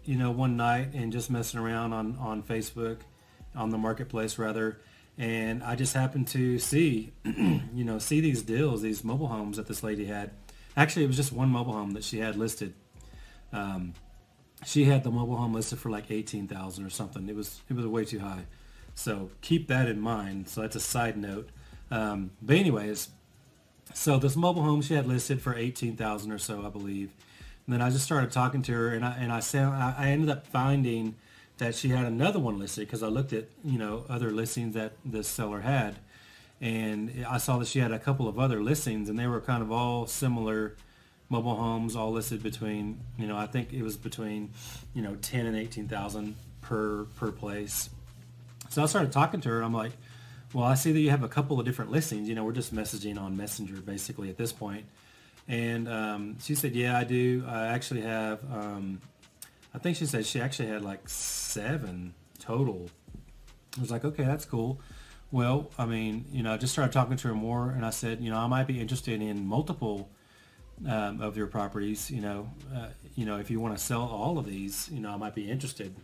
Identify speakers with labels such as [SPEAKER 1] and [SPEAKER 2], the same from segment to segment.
[SPEAKER 1] one night and just messing around on Facebook, on the marketplace rather, and I just happened to see, see these deals, these mobile homes that this lady had. Actually, it was just one mobile home that she had listed. Um, she had the mobile home listed for like 18,000 or something. It was way too high. So keep that in mind. So that's a side note. But anyways, so this mobile home she had listed for 18,000 or so, I believe. And then I just started talking to her, and I ended up finding that she had another one listed because I looked at other listings that this seller had, and I saw that she had a couple of other listings, and they were kind of all similar mobile homes, all listed between I think it was between 10 and 18,000 per place. So I started talking to her, and I'm like, well, I see that you have a couple of different listings. We're just messaging on Messenger basically at this point. And she said, yeah, I do. I actually have, I think she said she actually had like 7 total. I was like, okay, that's cool. Well, I mean, I just started talking to her more, and I said, I might be interested in multiple of your properties. If you want to sell all of these, I might be interested.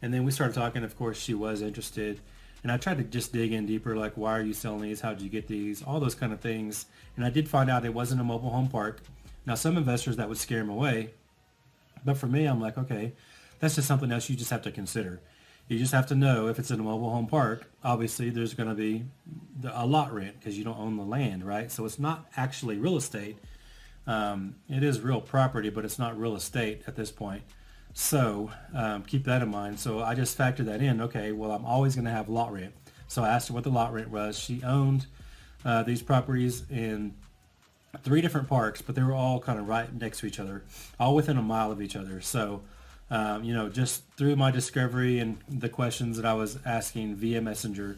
[SPEAKER 1] And then we started talking. Of course, she was interested. And I tried to just dig in deeper, like, why are you selling these? How did you get these? All those kind of things. And I did find out it wasn't a mobile home park. Now, some investors, that would scare them away. But for me, I'm like, okay, that's just something else you just have to consider. You just have to know if it's in a mobile home park, obviously there's going to be a lot rent because you don't own the land, right? So it's not actually real estate. It is real property, but it's not real estate at this point. So keep that in mind. So I just factored that in. Okay, well, I'm always going to have lot rent. So I asked her what the lot rent was. She owned these properties in 3 different parks, but they were all kind of right next to each other, all within a mile of each other. So, just through my discovery and the questions that I was asking via Messenger,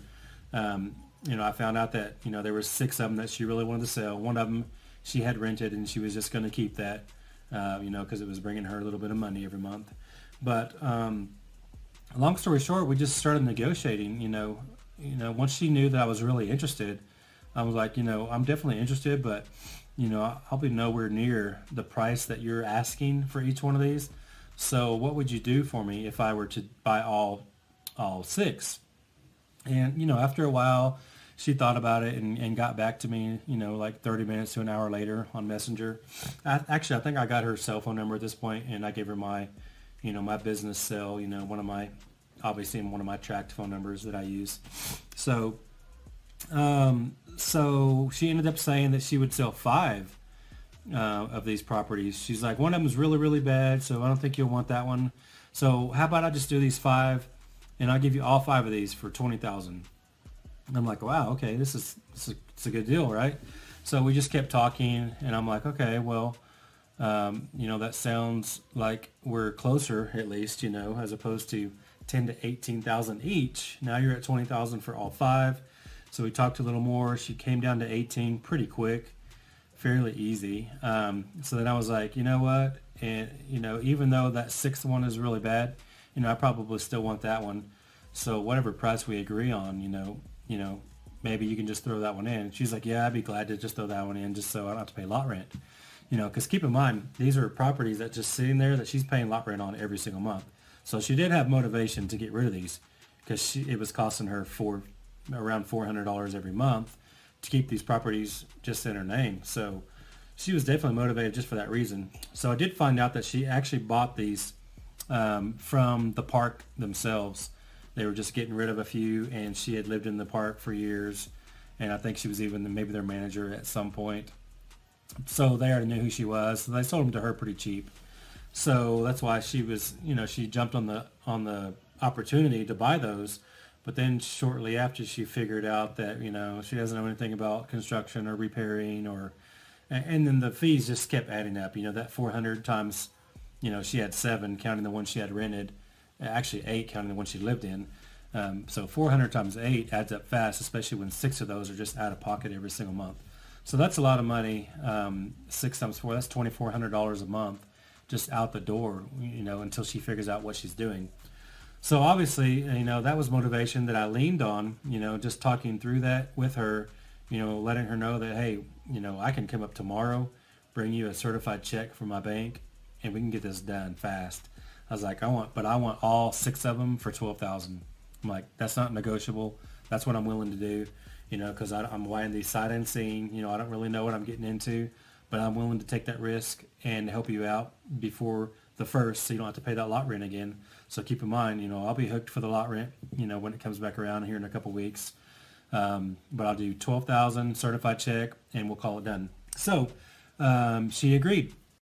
[SPEAKER 1] I found out that, there were 6 of them that she really wanted to sell. One of them she had rented, and she was just going to keep that. Because it was bringing her a little bit of money every month. But long story short, we just started negotiating. Once she knew that I was really interested, I was like, I'm definitely interested, but I'll be nowhere near the price that you're asking for each one of these. So what would you do for me if I were to buy all 6? And after a while, she thought about it and got back to me, like 30 minutes to an hour later on Messenger. I think I got her cell phone number at this point, and I gave her my, my business cell, obviously one of my tracked phone numbers that I use. So, so she ended up saying that she would sell 5 of these properties. She's like, one of them is really, really bad, so I don't think you'll want that one. So how about I just do these 5, and I'll give you all 5 of these for 20,000. I'm like, wow, okay, it's a good deal, right? So we just kept talking, and I'm like, okay, well, that sounds like we're closer, at least, as opposed to 10 to 18,000 each. Now you're at 20,000 for all 5. So we talked a little more. She came down to 18 pretty quick, fairly easy. So then I was like, you know what? And even though that 6th one is really bad, I probably still want that one. So whatever price we agree on, maybe you can just throw that one in. She's like, yeah, I'd be glad to just throw that one in just so I don't have to pay lot rent. Because keep in mind, these are properties that just sitting there that she's paying lot rent on every single month. So she did have motivation to get rid of these because it was costing her around $400 every month to keep these properties just in her name. So she was definitely motivated just for that reason. So I did find out that she actually bought these from the park themselves. They were just getting rid of a few, and she had lived in the park for years, and I think she was even maybe their manager at some point. So they already knew who she was, so they sold them to her pretty cheap. So that's why she was, she jumped on the opportunity to buy those. But then shortly after, she figured out that she doesn't know anything about construction or repairing, and then the fees just kept adding up. That 400 times, she had 7 counting the one she had rented. Actually 8 counting the one she lived in. So 400 times 8 adds up fast, especially when 6 of those are just out of pocket every single month. So that's a lot of money. 6 times 4, that's $2,400 a month just out the door, until she figures out what she's doing. So obviously, that was motivation that I leaned on, just talking through that with her, letting her know that, hey, I can come up tomorrow, bring you a certified check from my bank, and we can get this done fast. I was like, I want all 6 of them for 12,000. I'm like, that's not negotiable. That's what I'm willing to do, you know, because I'm buying these sight unseen. You know, I don't really know what I'm getting into, but I'm willing to take that risk and help you out before the first, so you don't have to pay that lot rent again. So keep in mind, you know, I'll be hooked for the lot rent, you know, when it comes back around here in a couple weeks. But I'll do 12,000 certified check, and we'll call it done. So she agreed.